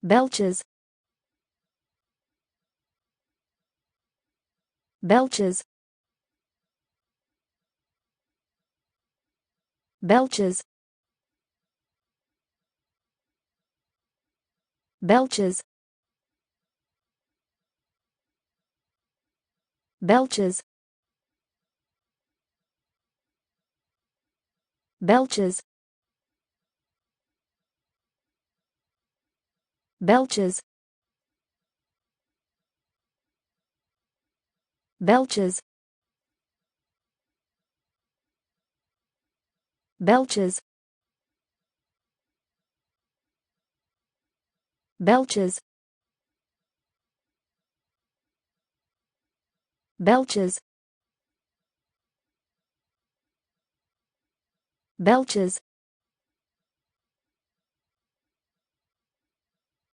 belches, belches, belches, belches, belches, belches, belches, belches, belches, belches, belches, belches,